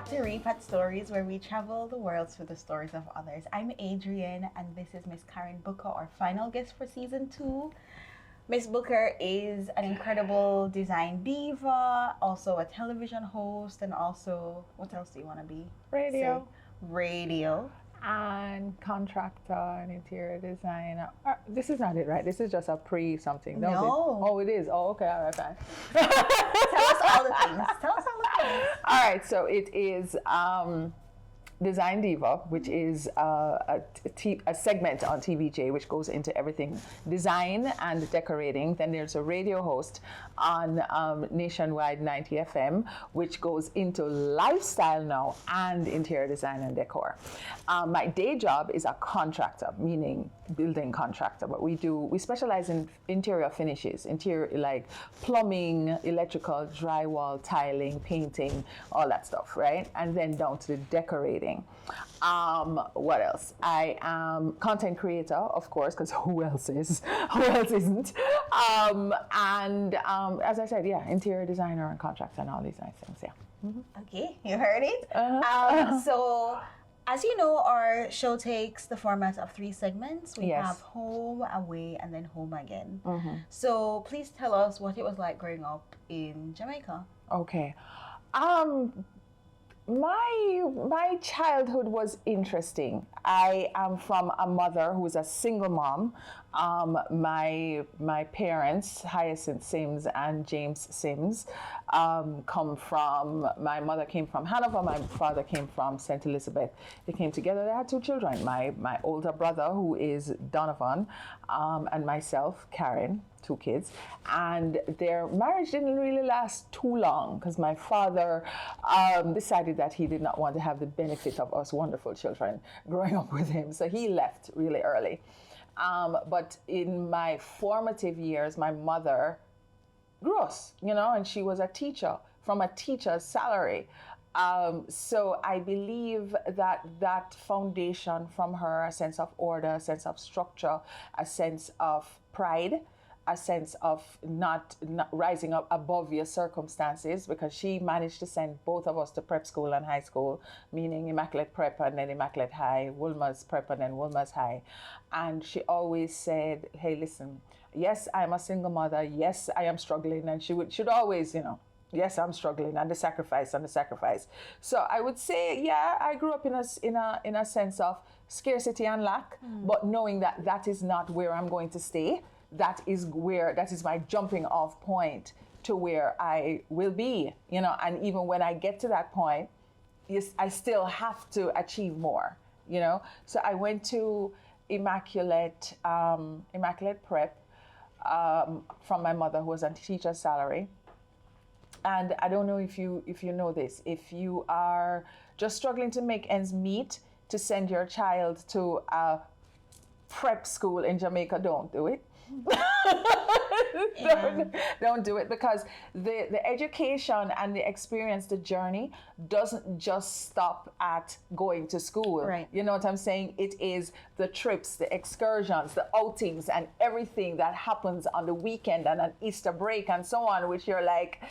back to Repat Stories, where we travel the world through the stories of others. I'm Adrienne, and this is Miss Karen Booker, our final guest for season 2. Miss Booker is an incredible design diva, also a television host, and also, what else do you want to be? Radio. Say, radio. And contractor and interior designer. This is not it, right? This is just a pre-something, don't it? No. Oh, it is. Oh, okay. All right, fine. Tell us all the things. Tell us all the things. All right, so it is Design Diva, which is a segment on TVJ, which goes into everything design and decorating. Then there's a radio host on Nationwide 90 FM, which goes into lifestyle now and interior design and decor. My day job is a contractor, meaning building contractor, but we specialize in interior finishes, interior like plumbing, electrical, drywall, tiling, painting, all that stuff, right? And then down to the decorating. What else? I am content creator, of course, because who else is? Who else isn't? As I said, yeah, interior designer and contractor and all these nice things, yeah. Mm-hmm. Okay, you heard it. Uh-huh. So, as you know, our show takes the format of 3 segments. We Yes. have home, away, and then home again. Mm-hmm. So please tell us what it was like growing up in Jamaica. Okay. My childhood was interesting. I am from a mother who is a single mom. My parents, Hyacinth Sims and James Sims, come from, my mother came from Hanover, my father came from St. Elizabeth. They came together, they had 2 children, my older brother, who is Donovan, and myself, Karen, 2 kids. And their marriage didn't really last too long because my father decided that he did not want to have the benefit of us wonderful children growing up with him. So he left really early. But in my formative years, my mother grew us, and she was a teacher from a teacher's salary. So I believe that foundation from her, a sense of order, a sense of structure, a sense of pride, a sense of not rising up above your circumstances, because she managed to send both of us to prep school and high school, meaning Immaculate Prep and then Immaculate High, Woolmer's Prep and then Woolmer's High. And she always said, hey, listen, yes, I'm a single mother. Yes, I am struggling. And she'd always, yes, I'm struggling, and the sacrifice. So I would say, yeah, I grew up in a sense of scarcity and lack, but knowing that is not where I'm going to stay. That is my jumping off point to where I will be, and even when I get to that point, yes, I still have to achieve more, So I went to Immaculate Prep from my mother, who was on teacher's salary. And I don't know if you know this, if you are just struggling to make ends meet to send your child to a prep school in Jamaica, don't do it. Don't do it, because the education and the experience, the journey doesn't just stop at going to school. Right. You know what I'm saying? It is the trips, the excursions, the outings, and everything that happens on the weekend and an Easter break and so on, which you're like,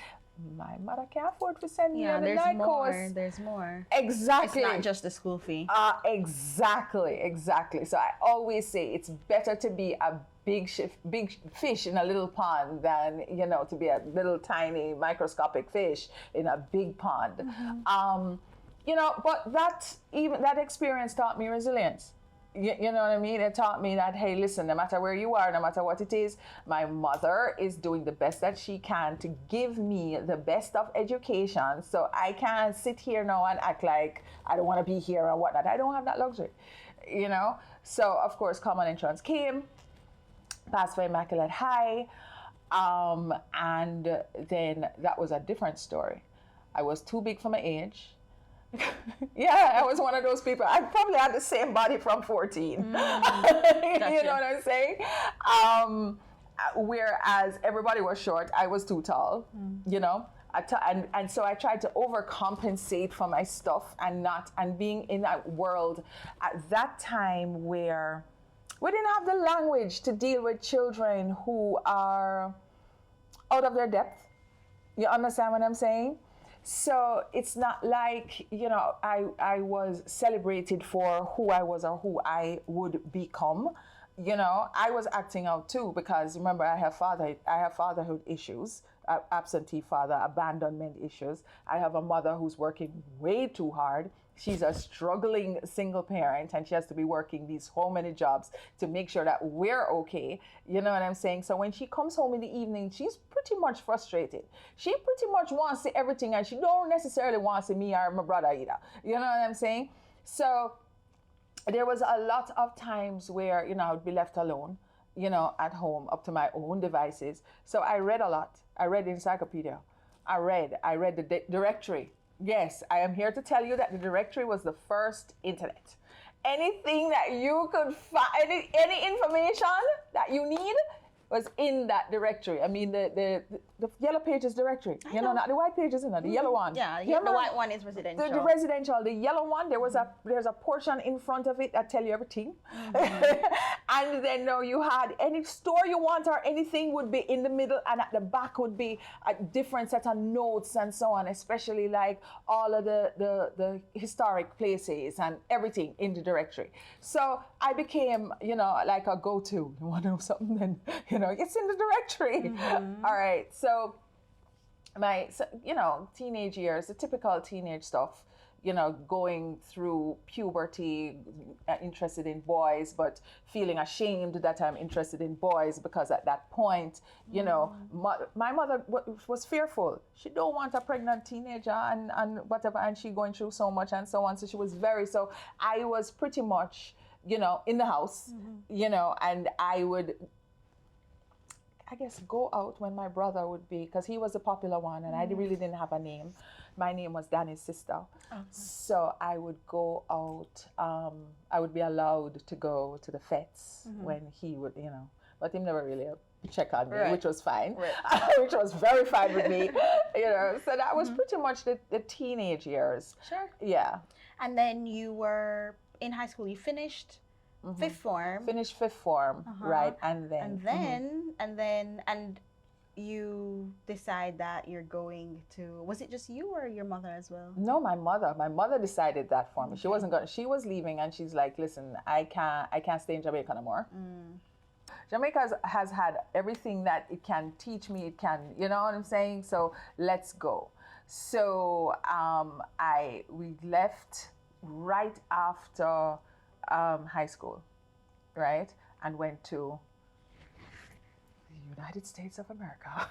my mother can't afford to send me on the night course. There's more. Exactly. It's not just the school fee. Exactly. So I always say it's better to be a big fish in a little pond than, to be a little tiny microscopic fish in a big pond. But that experience taught me resilience. You know what I mean? It taught me that, hey, listen, no matter where you are, no matter what it is, my mother is doing the best that she can to give me the best of education. So I can't sit here now and act like I don't want to be here or whatnot. I don't have that luxury, So, of course, Common Entrance came, passed for Immaculate High, and then that was a different story. I was too big for my age. Yeah, I was one of those people. I probably had the same body from 14. Gotcha. You know what I'm saying? Whereas everybody was short, I was too tall, and so I tried to overcompensate for my stuff and being in that world at that time where we didn't have the language to deal with children who are out of their depth. You understand what I'm saying? So it's not like, I was celebrated for who I was or who I would become. I was acting out too, because remember, I have fatherhood issues, absentee father, abandonment issues. I have a mother who's working way too hard. She's a struggling single parent, and she has to be working these so many jobs to make sure that we're okay. You know what I'm saying? So when she comes home in the evening, she's pretty much frustrated. She pretty much wants to see everything, and she don't necessarily want to see me or my brother either. You know what I'm saying? So there was a lot of times where, I would be left alone, at home, up to my own devices. So I read a lot. I read the encyclopedia. I read the directory. Yes, I am here to tell you that the directory was the first internet. Anything that you could find, any information that you need was in that directory. I mean, the yellow pages directory. Not the white pages, the yellow one. Yeah, the white one is residential. The residential, the yellow one, there's a portion in front of it that tell you everything. And then you had any store you want or anything would be in the middle, and at the back would be a different set of notes and so on, especially like all of the historic places and everything in the directory. So I became, like a go-to. You want to know something? Then, it's in the directory. All right. So teenage years, the typical teenage stuff, going through puberty, interested in boys, but feeling ashamed that I'm interested in boys, because at that point, my mother was fearful. She don't want a pregnant teenager and whatever, and she going through so much and so on. So she was so I was pretty much, in the house, and I would, I guess, go out when my brother would be, because he was the popular one, and I really didn't have a name. My name was Danny's sister. Okay. So I would go out, I would be allowed to go to the fetes when he would, but he never really check on me, right, which was fine, right. Which was very fine with me, So that was pretty much the teenage years. Sure. Yeah. And then you were in high school, you finished fifth form. Finished fifth form, right, and then you decide that you're going to, was it just you or your mother as well? No, my mother decided that for me. Okay. She was leaving, and she's like, listen, I can't stay in Jamaica no more. Jamaica has had everything that it can teach me. It can, you know what I'm saying? So let's go. So we left right after high school, right? And went to the United States of America.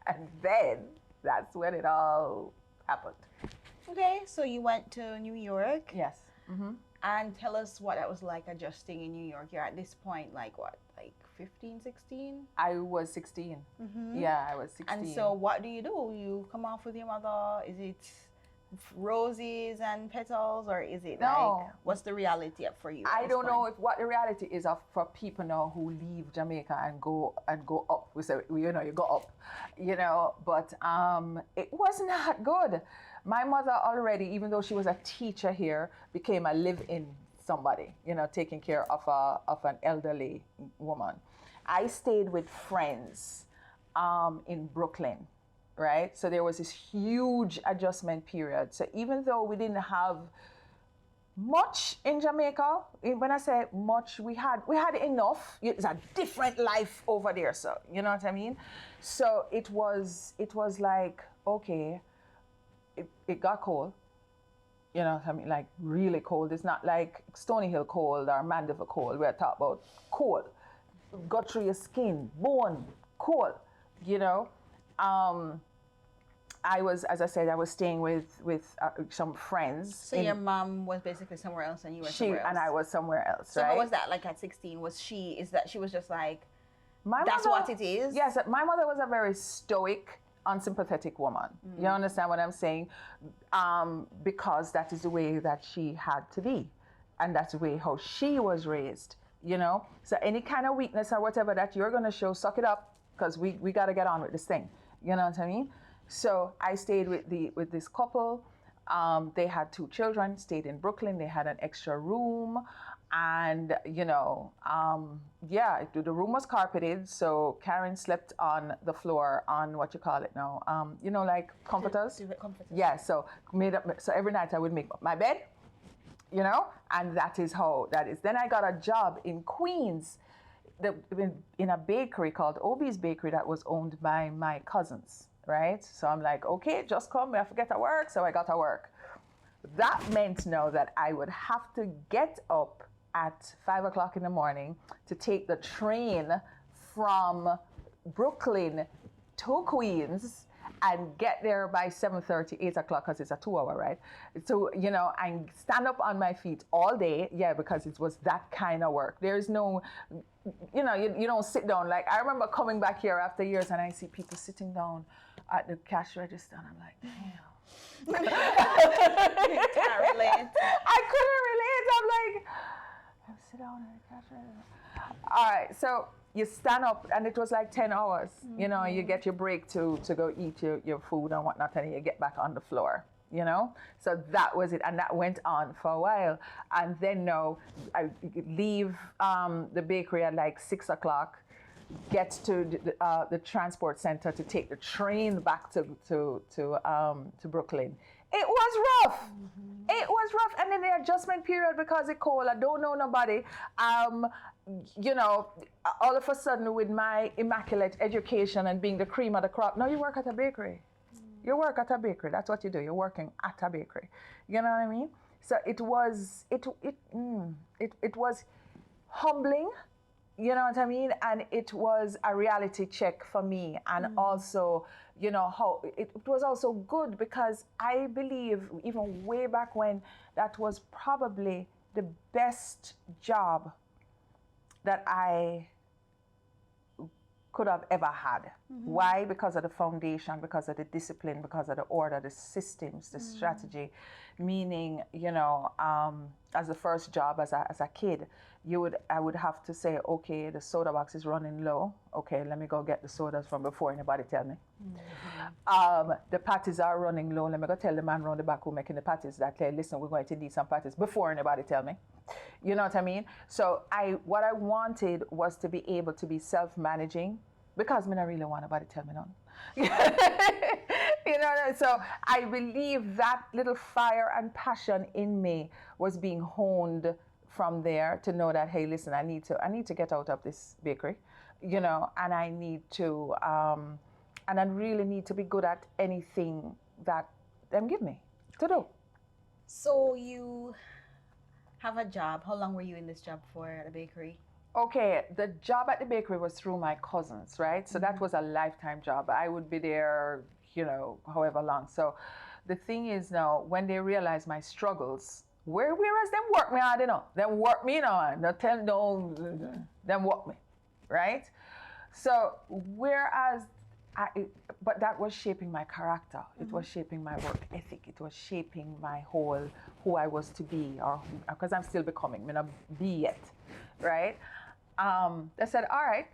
And then that's when it all happened. Okay, so you went to New York. Yes. And tell us what that was like adjusting in New York. You're at this point, like what, like 15, 16? I was 16. Yeah, I was 16. And so what do? You come off with your mother? Is it roses and petals, or is it like, what's the reality for you? I don't know what the reality is for people now who leave Jamaica and go up. We say, you go up, but it was not good. My mother already, even though she was a teacher here, became a live-in somebody, taking care of an elderly woman. I stayed with friends in Brooklyn. Right? So there was this huge adjustment period. So even though we didn't have much in Jamaica, when I say much, we had enough. It's a different life over there. So, you know what I mean? So it was like, okay, it got cold. You know what I mean? Like really cold. It's not like Stony Hill cold or Mandeville cold. We're talking about cold. Got through your skin, bone, cold, I was, as I said, I was staying with some friends. So your mom was basically somewhere else, and you were somewhere else. And I was somewhere else. So right? What was that like at 16? She was just like, that's what it is? Yes, my mother was a very stoic, unsympathetic woman. You understand what I'm saying? Because that is the way that she had to be, and that's the way how she was raised. So any kind of weakness or whatever that you're gonna show, suck it up, because we got to get on with this thing. You know what I mean? So I stayed with this couple. They had 2 children, stayed in Brooklyn. They had an extra room. And, the room was carpeted. So Karen slept on the floor on what you call it now, like comforters. Comforters. Yeah, so every night I would make my bed, and that is how that is. Then I got a job in Queens, in a bakery called Obi's Bakery that was owned by my cousins, right? So I'm like, okay, just come, I have to get to work. So I got to work. That meant now that I would have to get up at 5 o'clock in the morning to take the train from Brooklyn to Queens and get there by 7:30, 8 o'clock, because it's a 2-hour ride. So, and stand up on my feet all day. Yeah, because it was that kind of work. There's no, you don't sit down. Like, I remember coming back here after years and I see people sitting down at the cash register and I'm like, damn. Can't relate. I couldn't relate. I'm like, I sit down at the cash register. All right, so you stand up and it was like 10 hours. Mm-hmm. You get your break to go eat your food and whatnot, and you get back on the floor. So that was it, and that went on for a while. And then now I leave the bakery at like 6 o'clock, get to the transport center to take the train back to Brooklyn. It was rough. Mm-hmm. It was rough. And then the adjustment period, because it's cold, I don't know nobody. All of a sudden with my immaculate education and being the cream of the crop, now you work at a bakery. Mm. You work at a bakery. That's what you do. You're working at a bakery. You know what I mean? So it was humbling. You know what I mean? And it was a reality check for me. And also, how it was also good, because I believe even way back when, that was probably the best job that I could have ever had. Mm-hmm. Why? Because of the foundation, because of the discipline, because of the order, the systems, the strategy. Meaning, as the first job as a kid, I would have to say, okay, the soda box is running low. Okay, let me go get the sodas from before anybody tell me. Mm-hmm. The patties are running low. Let me go tell the man around the back who making the patties that, hey, listen, we're going to need some patties before anybody tell me. You know what I mean? So what I wanted was to be able to be self-managing, because I don't really want nobody to tell me none. So I believe that little fire and passion in me was being honed from there, to know that, hey, listen, I need to get out of this bakery, and I need to, and I really need to be good at anything that them give me to do. So you have a job. How long were you in this job for at the bakery? Okay, the job at the bakery was through my cousins, right? So that was a lifetime job. I would be there, however long. So the thing is now, when they realize my struggles, whereas them work me hard, them work me now, them work me, right? So whereas but that was shaping my character. It was shaping my work ethic. It was shaping my whole, who I was to be, or because I'm still becoming, I'm not be yet, right? They said, all right.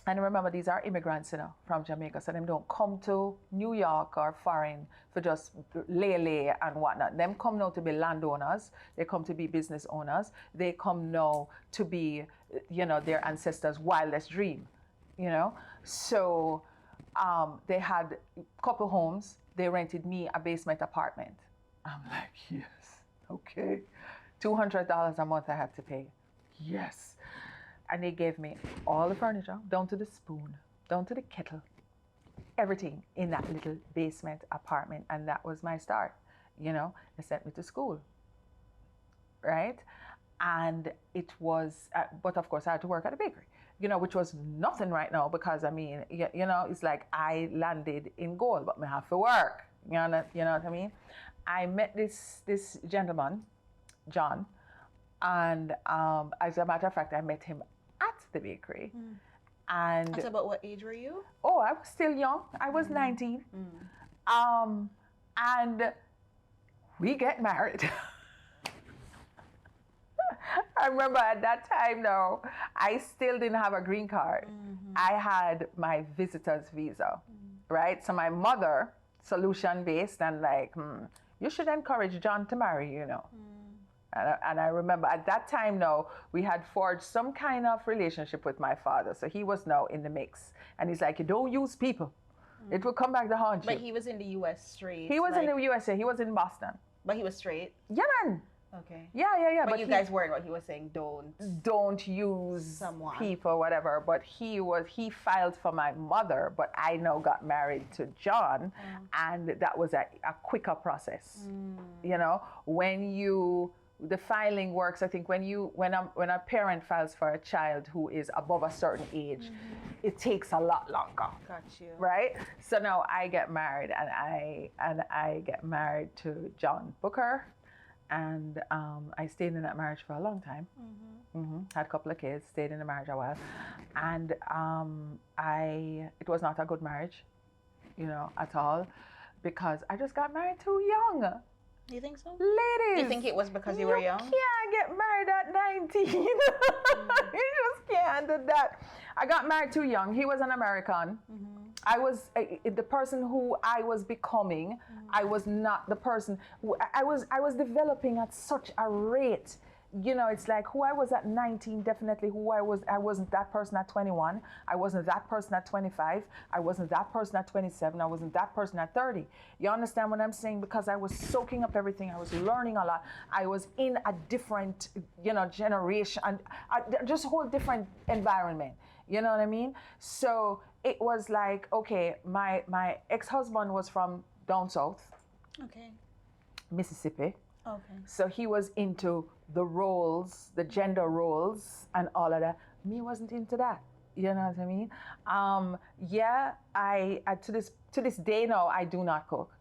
And remember, these are immigrants, from Jamaica, so them don't come to New York or foreign for just lay and whatnot. Them come now to be landowners. They come to be business owners. They come now to be, their ancestors' wildest dream, So they had a couple homes. They rented me a basement apartment. I'm like, yes, okay. $200 a month I had to pay. Yes. And they gave me all the furniture, down to the spoon, down to the kettle, everything in that little basement apartment. And that was my start. They sent me to school, right? And it was, but of course I had to work at a bakery, which was nothing right now, because it's like I landed in gold, but I have to work. You know what I mean? I met this gentleman, John, and as a matter of fact, I met him at the bakery. And that's about what age were you? Oh, I was still young. I was 19. And we get married. I remember at that time now, I still didn't have a green card. I had my visitor's visa, right? So my mother, solution-based, and like, you should encourage John to marry, And I remember at that time now, we had forged some kind of relationship with my father. So he was now in the mix. And he's like, you don't use people. It will come back to haunt you. But he was in the US straight. He was in the USA. He was in Boston. But he was straight? Yeah, man. Okay. Yeah. But you guys weren't what he was saying, don't use someone, people, whatever. But he filed for my mother, but I now got married to John, and that was a quicker process. You know, the filing works, I think when a parent files for a child who is above a certain age, it takes a lot longer. Got you. Right? So now I get married, and I get married to John Booker. And I stayed in that marriage for a long time. Had a couple of kids, stayed in the marriage a while. And it was not a good marriage, you know, at all, because I just got married too young. You think so? Ladies! You think it was because you were young? You can't get married at 19. You just can't do that. I got married too young. He was an American. I was the person who I was becoming. I was not the person I was developing at such a rate. You know, it's like who I was at 19, definitely who I wasn't that person at 21. I wasn't that person at 25. I wasn't that person at 27. I wasn't that person at 30. You understand what I'm saying? Because I was soaking up everything. I was learning a lot. I was in a different, you know, generation, and just a whole different environment. You know what I mean? So it was like, okay, my ex-husband was from down south, okay, Mississippi. Okay. So he was into the roles, the gender roles, and all of that. Me wasn't into that. You know what I mean? Yeah, I to this day now, I do not cook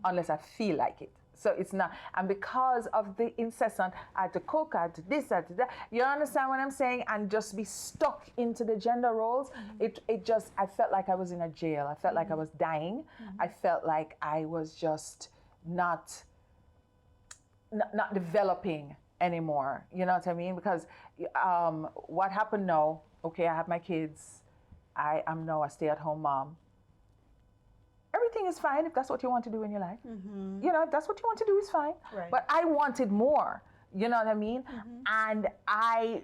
unless I feel like it. So it's not, and because of the incessant, I had to cook, I had to this, I had to that. You understand what I'm saying? And just be stuck into the gender roles. It just, I felt like I was in a jail. I felt like I was dying. I felt like I was just not developing anymore. You know what I mean? Because what happened now, okay, I have my kids. I am now a stay-at-home mom. Everything is fine if that's what you want to do in your life. You know, if that's what you want to do, is fine. Right. But I wanted more. You know what I mean? And I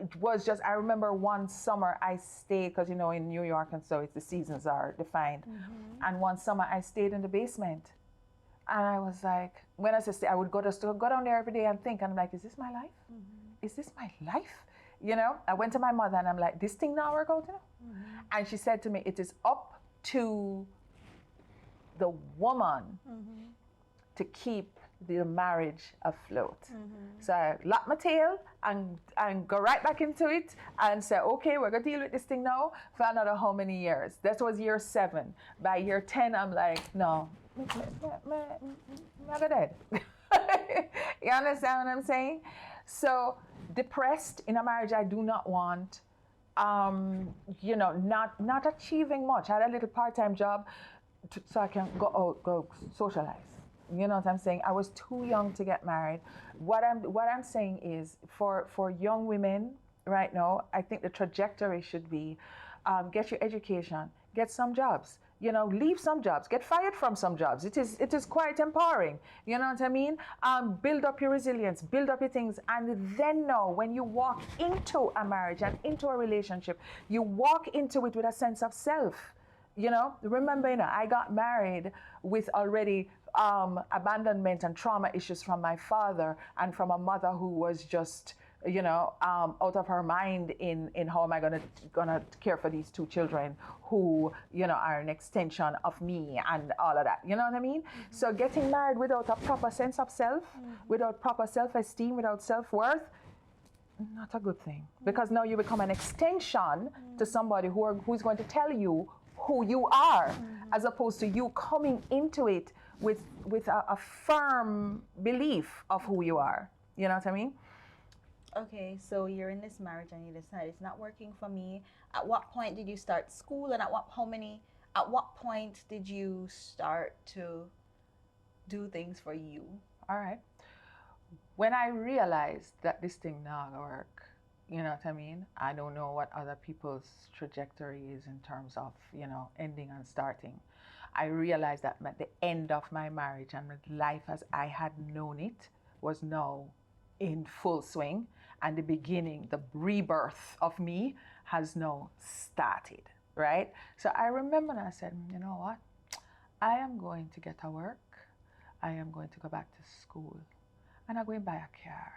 remember one summer I stayed, because, you know, in New York and so the seasons are defined. And one summer I stayed in the basement. And I was like, when I said stay, I would go down there every day and think, and I'm like, is this my life? Is this my life? You know, I went to my mother and I'm like, this thing now work out, you know? And she said to me, it is up to the woman to keep the marriage afloat. So I lock my tail and go right back into it and say, okay, we're gonna deal with this thing now for another how many years? That was year 7. By year 10, I'm like, no, I'm dead. You understand what I'm saying? So depressed in a marriage I do not want. You know, not achieving much. I had a little part-time job so I can go socialize. You know what I'm saying? I was too young to get married. What I'm saying is, for young women right now, I think the trajectory should be, get your education, get some jobs. You know, leave some jobs, get fired from some jobs. It is quite empowering. You know what I mean? Build up your resilience, build up your things, and then know when you walk into a marriage and into a relationship, you walk into it with a sense of self. You know, remember, you know, I got married with already abandonment and trauma issues from my father and from a mother who was just, you know, out of her mind in how am I gonna care for these 2 children who, you know, are an extension of me and all of that. You know what I mean? So getting married without a proper sense of self, without proper self-esteem, without self-worth, not a good thing. Because now you become an extension to somebody who's going to tell you who you are, as opposed to you coming into it with a firm belief of who you are. You know what I mean? Okay, so you're in this marriage and you decide it's not working for me. At what point did you start school, and at what point did you start to do things for you? All right. When I realized that this thing not gonna work, you know what I mean? I don't know what other people's trajectory is in terms of, you know, ending and starting. I realized that the end of my marriage and life as I had known it was now in full swing, and the beginning, the rebirth of me has now started, right? So I remember and I said, you know what? I am going to get a work. I am going to go back to school. And I'm going to buy a car.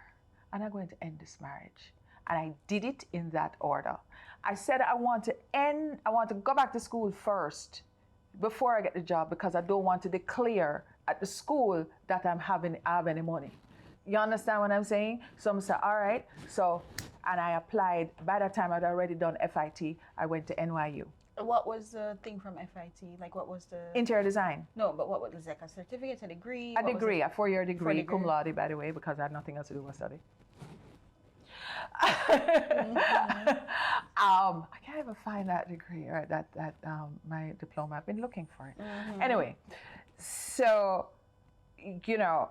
And I'm going to end this marriage. And I did it in that order. I said I want to go back to school first before I get the job, because I don't want to declare at the school that I have any money. You understand what I'm saying? So I'm saying, all right. So, and I applied. By that time, I'd already done FIT. I went to NYU. What was the thing from FIT? Like, what was the... Interior design. No, but what was it? Like a certificate, a degree? A degree, a 4-year degree, degree. cum laude, by the way, because I had nothing else to do but study. I can't even find that degree or that my diploma. I've been looking for it. Anyway, so, you know,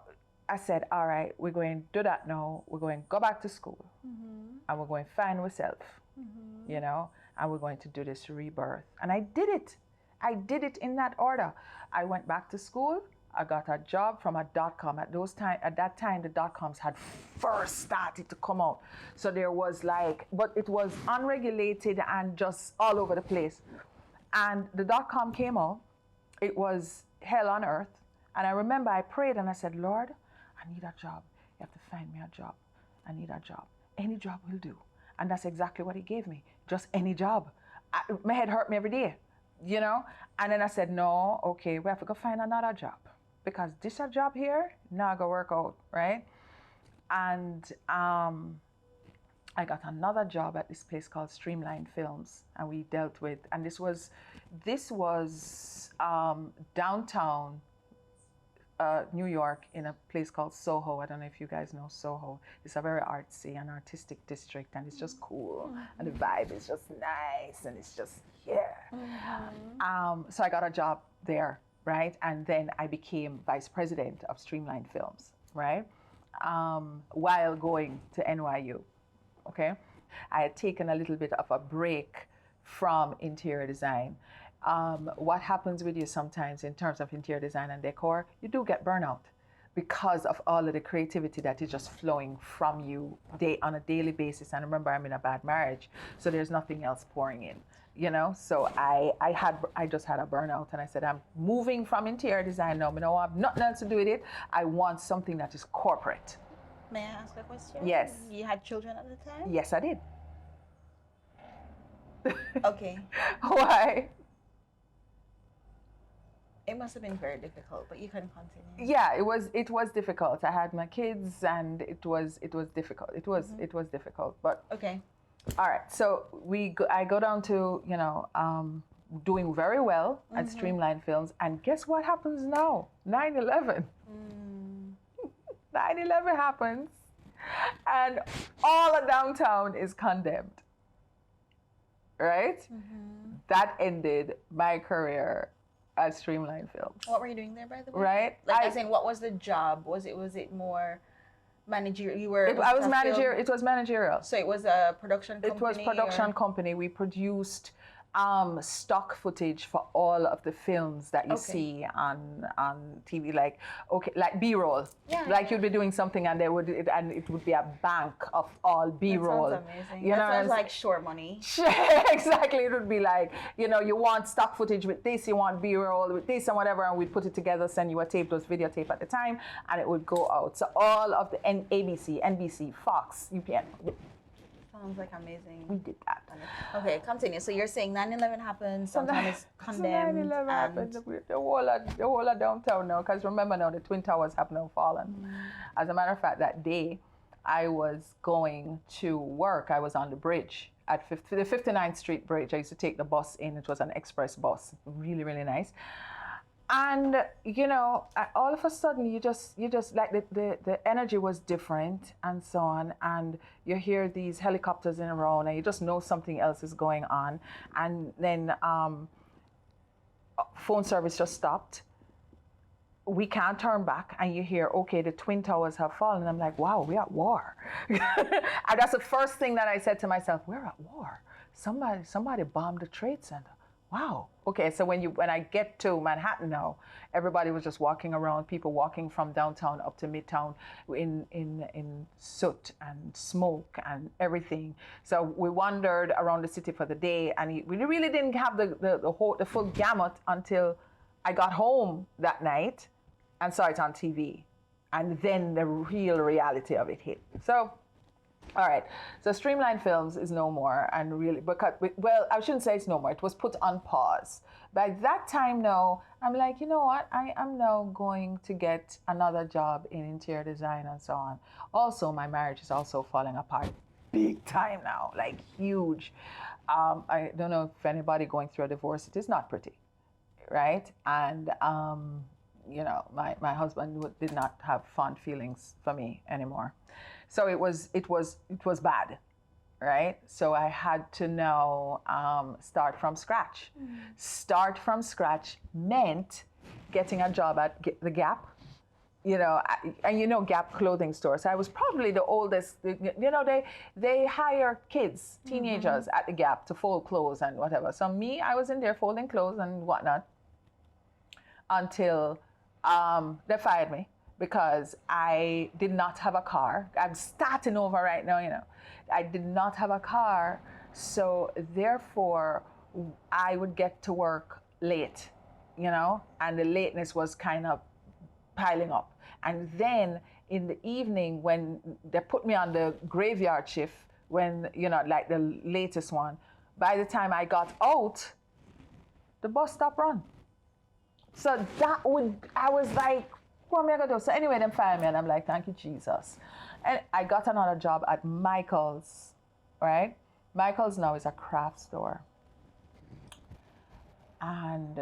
I said, all right, we're going to do that now. We're going to go back to school and we're going to find ourselves, you know, and we're going to do this rebirth. And I did it. I did it in that order. I went back to school. I got a job from a .com. At that time, the .coms had first started to come out. So there was like, but it was unregulated and just all over the place. And the .com came out. It was hell on earth. And I remember I prayed and I said, Lord, I need a job. You have to find me a job. I need a job. Any job will do. And that's exactly what he gave me. Just any job. My head hurt me every day, you know? And then I said, no, okay, we have to go find another job, because this a job here, not gonna work out, right? And I got another job at this place called Streamline Films, and we dealt with, and this was downtown New York, in a place called Soho. I don't know if you guys know Soho. It's a very artsy and artistic district, and it's just cool, and the vibe is just nice, and it's just, yeah. So I got a job there, right? And then I became vice president of Streamline Films, right? While going to NYU, okay? I had taken a little bit of a break from interior design. What happens with you sometimes in terms of interior design and decor, you do get burnout because of all of the creativity that is just flowing from you on a daily basis. And remember, I'm in a bad marriage, so there's nothing else pouring in, you know? So I just had a burnout, and I said, I'm moving from interior design now. You know, I have nothing else to do with it. I want something that is corporate. May I ask a question? Yes. You had children at the time? Yes, I did. Okay. Why? It must have been very difficult, but you can continue. Yeah, it was difficult. I had my kids, and it was difficult. It was difficult, but okay. All right. So I go down to, you know, doing very well at Streamline Films, and guess what happens now? 9/11. 9/11 happens, and all of downtown is condemned. Right? That ended my career at Streamline Films. What were you doing there, by the way? Right? Like, as in, what was the job? Was it more managerial? It was managerial. So it was a production company? It was production company. We produced stock footage for all of the films that you see on TV, like B-roll. Yeah, like you'd be doing something, and it would be a bank of all B-roll. That sounds amazing. You that know, sounds like short money. Exactly. It would be like, you know, you want stock footage with this, you want B-roll with this and whatever, and we'd put it together, send you a tape, those videotape at the time, and it would go out. So all of the ABC, NBC, Fox, UPN. Sounds like amazing. We did that. Okay, continue. So you're saying 9/11 happened, sometimes it's condemned. 9/11 happened, the whole of downtown now, because remember now, the Twin Towers have now fallen. As a matter of fact, that day, I was going to work. I was on the bridge at the 59th Street Bridge. I used to take the bus in. It was an express bus, really, really nice. And, you know, all of a sudden, you just like the energy was different and so on. And you hear these helicopters in a row, and you just know something else is going on. And then phone service just stopped. We can't turn back. And you hear, okay, the Twin Towers have fallen. And I'm like, wow, we're at war. And that's the first thing that I said to myself, we're at war. Somebody bombed the Trade Center. wow. Okay, so when I get to Manhattan now, everybody was just walking around, people walking from downtown up to midtown in soot and smoke and everything. So we wandered around the city for the day, and we really didn't have the full gamut until I got home that night and saw it on TV. And then the real reality of it hit. So, all right. So Streamline Films is no more, and really, because, well, I shouldn't say it's no more. It was put on pause. By that time now, I'm like, you know what? I am now going to get another job in interior design and so on. Also, my marriage is also falling apart big time now, like huge. I don't know if anybody going through a divorce, it is not pretty, right? And, you know, my husband did not have fond feelings for me anymore. So it was bad, right? So I had to now start from scratch. Mm-hmm. Start from scratch meant getting a job at the Gap, you know, and you know Gap clothing store. So I was probably the oldest. You know, they hire kids, teenagers at the Gap to fold clothes and whatever. So me, I was in there folding clothes and whatnot until they fired me, because I did not have a car. I'm starting over right now, you know. I did not have a car, so therefore I would get to work late, you know, and the lateness was kind of piling up. And then in the evening, when they put me on the graveyard shift, when, you know, like the latest one, by the time I got out, the bus stopped run. So I was like, what am I gonna do? So anyway, they fired me, and I'm like, thank you, Jesus. And I got another job at Michael's, right? Michael's now is a craft store. And,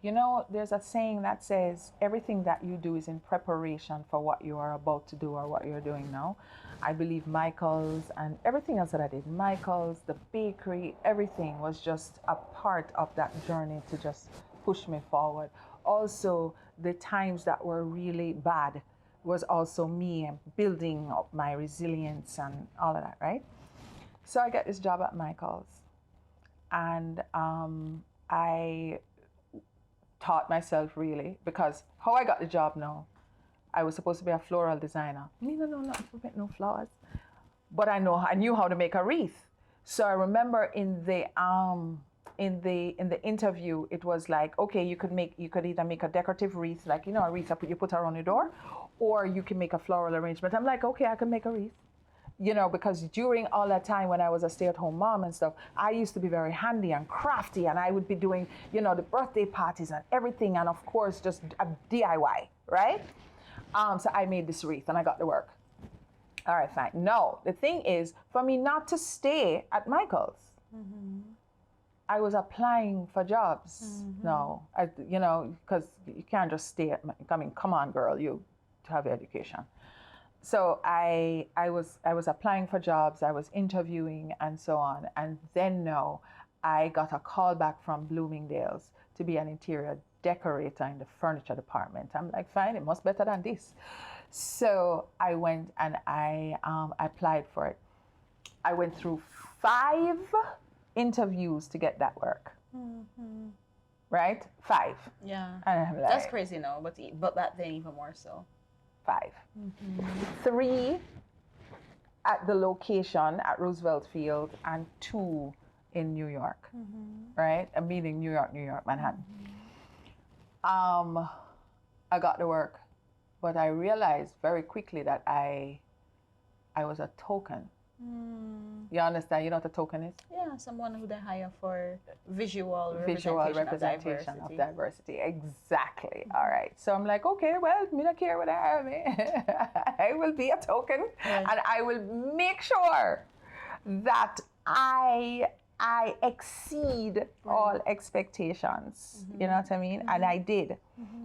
you know, there's a saying that says, everything that you do is in preparation for what you are about to do or what you're doing now. I believe Michael's and everything else that I did, Michael's, the bakery, everything was just a part of that journey to just push me forward. Also, the times that were really bad was also me building up my resilience and all of that, right? So I got this job at Michael's, and I taught myself really, because how I got the job now, I was supposed to be a floral designer. No flowers. But I knew how to make a wreath. So I remember in the interview, it was like, okay, you could either make a decorative wreath, like, you know, a wreath you put around your door, or you can make a floral arrangement. I'm like, okay, I can make a wreath. You know, because during all that time when I was a stay-at-home mom and stuff, I used to be very handy and crafty, and I would be doing, you know, the birthday parties and everything, and of course, just a DIY, right? So I made this wreath and I got to work. All right, fine. No, the thing is, for me not to stay at Michael's, I was applying for jobs. No, you know, because you can't just stay at, come on, girl, you have education. So I was applying for jobs, I was interviewing and so on. And then now I got a call back from Bloomingdale's to be an interior decorator in the furniture department. I'm like, fine, it must be better than this. So I went and I applied for it. I went through 5 interviews to get that work. Right? 5. Yeah. And I'm like, that's crazy now, but that then even more so. 5. 3 at the location at Roosevelt Field, and 2 in New York, right? I'm meaning New York, Manhattan. I got to work, but I realized very quickly that I was a token. You understand? You know what a token is? Yeah, someone who they hire for visual representation of diversity. Exactly. All right. So I'm like, okay, well, me don't care what I have. I will be a token, and I will make sure that I exceed all expectations. You know what I mean? And I did,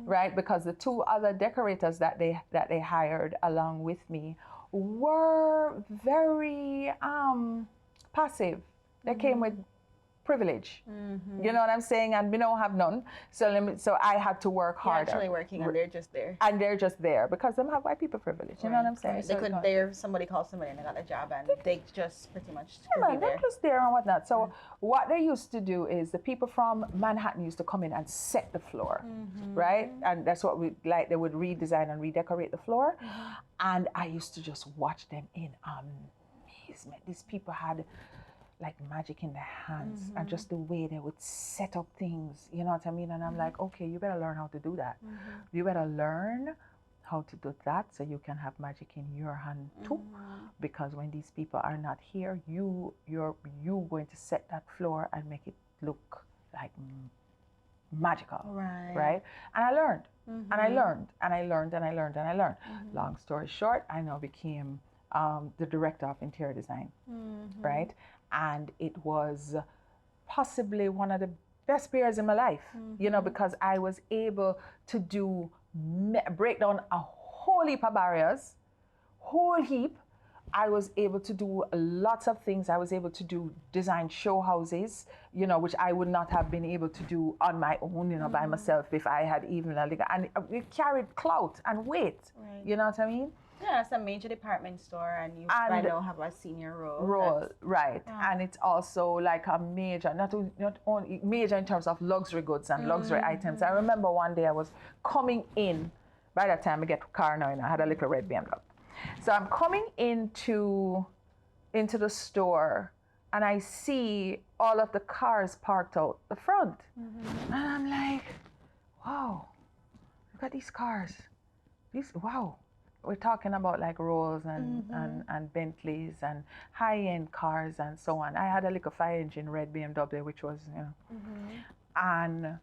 right? Because the 2 other decorators that they hired along with me were very passive. They came with privilege. You know what I'm saying? And we don't have none. So I had to work You're harder. actually working and they're just there. And they're just there because they have white people privilege. You know what I'm saying? Right. So They could, they're somebody calls somebody and they got a job and they just pretty much yeah, man, be they're there. just there and whatnot. So what they used to do is the people from Manhattan used to come in and set the floor, right? And that's what we like. They would redesign and redecorate the floor. And I used to just watch them in amazement. These people had like magic in their hands and just the way they would set up things, you know what I mean? And I'm like, okay, you better learn how to do that. You better learn how to do that so you can have magic in your hand too. Because when these people are not here, you're going to set that floor and make it look like magical, right? And I learned, and I learned, and I learned, and I learned, and I learned. Long story short, I now became the director of interior design, right? And it was possibly one of the best periods in my life, you know, because I was able to break down a whole heap of barriers, whole heap. I was able to do lots of things. I was able to do design show houses, you know, which I would not have been able to do on my own, you know, by myself if I had even a little, and it carried clout and weight, you know what I mean? Yeah, it's a major department store and you by now have a senior role. Right. And it's also like a major, not only major in terms of luxury goods and luxury items. I remember one day I was coming in, by that time I get a car now, and I had a little red BMW. So I'm coming into the store and I see all of the cars parked out the front. And I'm like, wow, look at these cars. Wow. We're talking about like Rolls and Bentleys and high-end cars and so on. I had a little 5-engine red BMW, which was, you know, and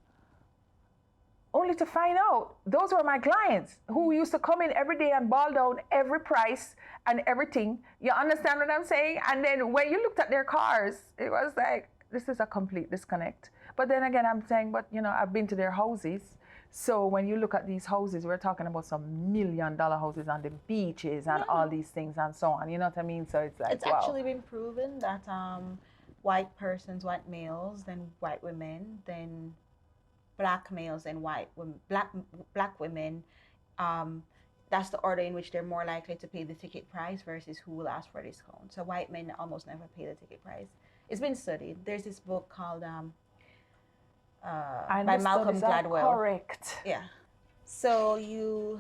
only to find out those were my clients who used to come in every day and ball down every price and everything. You understand what I'm saying? And then when you looked at their cars, it was like, this is a complete disconnect. But then again, I'm saying, but you know, I've been to their houses. So when you look at these houses, we're talking about some $1 million houses on the beaches and all these things and so on. You know what I mean? So it's like, it's actually been proven that white persons, white males, then white women, then black males and white women, black women, that's the order in which they're more likely to pay the ticket price versus who will ask for a discount. So white men almost never pay the ticket price. It's been studied. There's this book called by Malcolm Gladwell. Correct. Yeah. So you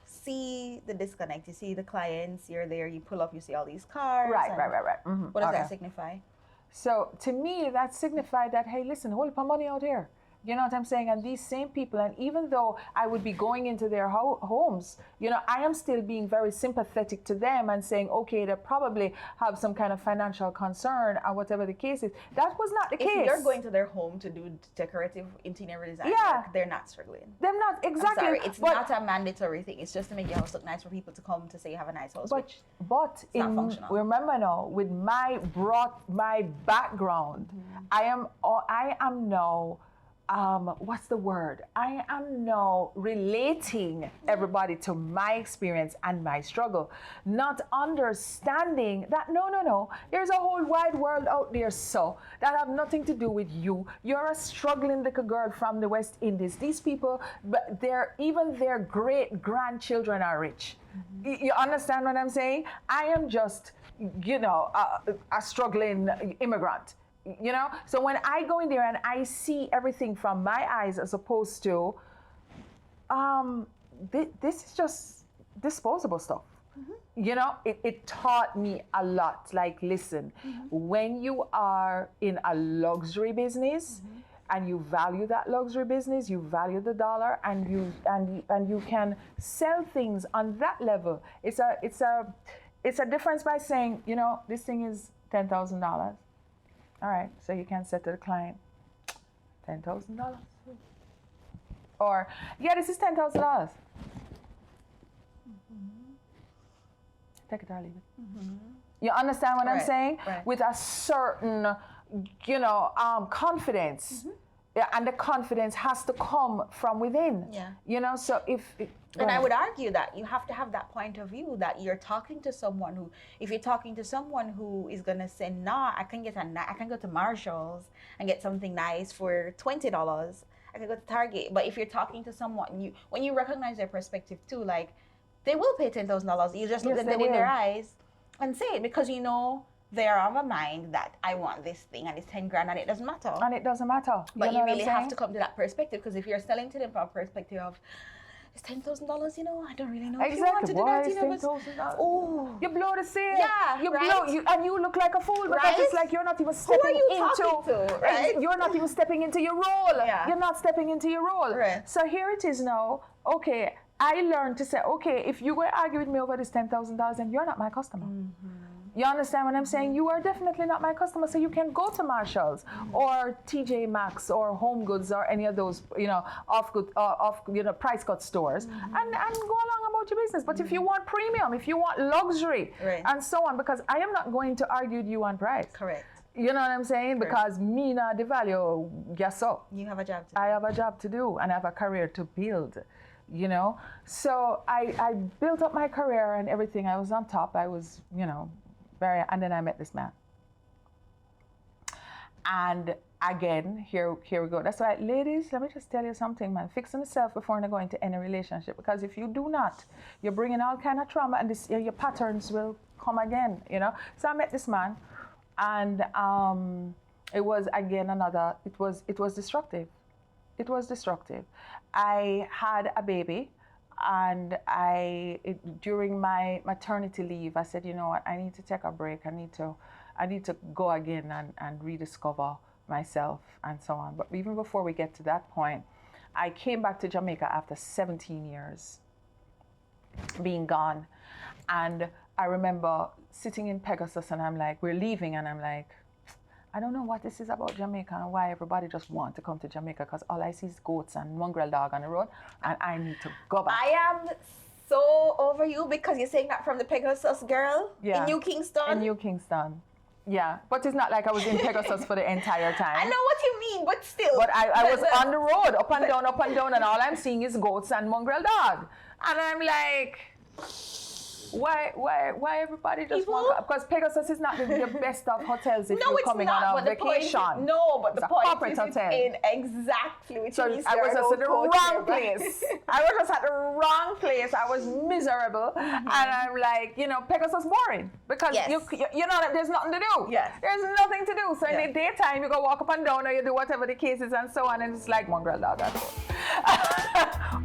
see the disconnect. You see the clients. You're there. You pull up. You see all these cars. Right. What does that signify? So to me, that signified that, hey, listen, hold up money out here. You know what I'm saying? And these same people, and even though I would be going into their homes, you know, I am still being very sympathetic to them and saying, okay, they probably have some kind of financial concern or whatever the case is. That was not the case. If you're going to their home to do decorative interior design work, they're not struggling. They're not, exactly. I'm sorry, it's not a mandatory thing. It's just to make your house look nice for people to come to say you have a nice house, but it's not functional. Remember now, with my background, I am now, what's the word? I am now relating everybody to my experience and my struggle, not understanding that no, there's a whole wide world out there, so that have nothing to do with you. You're a struggling little girl from the West Indies. These people, but even their great grandchildren are rich. You understand what I'm saying? I am just, you know, a struggling immigrant. You know, so when I go in there and I see everything from my eyes as opposed to, this is just disposable stuff. You know, it taught me a lot. Like, listen, when you are in a luxury business and you value that luxury business, you value the dollar, and you can sell things on that level. It's a difference by saying, you know, this thing is $10,000. All right, so you can say to the client, $10,000. Or, yeah, this is $10,000. Take it or leave it. You understand what I'm saying? Right. With a certain, you know, confidence. Yeah, and the confidence has to come from within. Yeah. You know, so and I would argue that you have to have that point of view that you're talking to someone who, if you're talking to someone who is gonna say, nah, I can go to Marshall's and get something nice for $20. I can go to Target. But if you're talking to someone, when you recognize their perspective too, like they will pay $10,000. You just look at them in their eyes and say it, because you know they are of a mind that I want this thing and it's 10 grand and it doesn't matter. And it doesn't matter. But you really have to come to that perspective, because if you're selling to them from a perspective of, it's $10,000, you know, I don't really know if you want to do that, you know, but, oh, you blow the sale. Yeah, you right? blow, and you look like a fool, because Right? it's like you're not even stepping Who are you into. talking to, right? You're not even stepping into your role. Yeah. You're not stepping into your role. Right. So here it is now. Okay, I learned to say, okay, if you go argue with me over this $10,000, then you're not my customer. You understand what I'm saying? You are definitely not my customer, so you can go to Marshall's or TJ Maxx or Home Goods or any of those, you know, price cut stores, and go along about your business. But if you want premium, if you want luxury, and so on, because I am not going to argue with you on price. Correct. You know what I'm saying? Correct. Because me not the value, yes so. You have a job to do. I have a job to do and I have a career to build. You know, so I built up my career and everything. I was on top. I was, you know, and then I met this man. And again, here we go. That's why, ladies, let me just tell you something, man. Fix on yourself before you go into any relationship. Because if you do not, you're bringing all kind of trauma, and your patterns will come again, you know. So I met this man, and it was, again, it was destructive. It was destructive. I had a baby. And during my maternity leave, I said, you know what, I need to take a break. I need to go again and rediscover myself and so on. But even before we get to that point, I came back to Jamaica after 17 years being gone. And I remember sitting in Pegasus and I'm like, we're leaving, and I'm like, I don't know what this is about Jamaica and why everybody just want to come to Jamaica, because all I see is goats and mongrel dog on the road, and I need to go back. I am so over you, because you're saying that from the Pegasus girl in New Kingston. In New Kingston. Yeah, but it's not like I was in Pegasus for the entire time. I know what you mean, but still. But I was on the road, up and down, and all I'm seeing is goats and mongrel dog. And I'm like, why everybody just want, because Pegasus is not the best of hotels if you're coming on a vacation. But the point is hotel. in exactly which so means I was just at the wrong place. I was just at the wrong place. I was miserable, and I'm like, you know, Pegasus boring, because you know that there's nothing to do. Yes. There's nothing to do. So in the daytime you go walk up and down, or you do whatever the case is and so on, and it's like mongrel dog at home.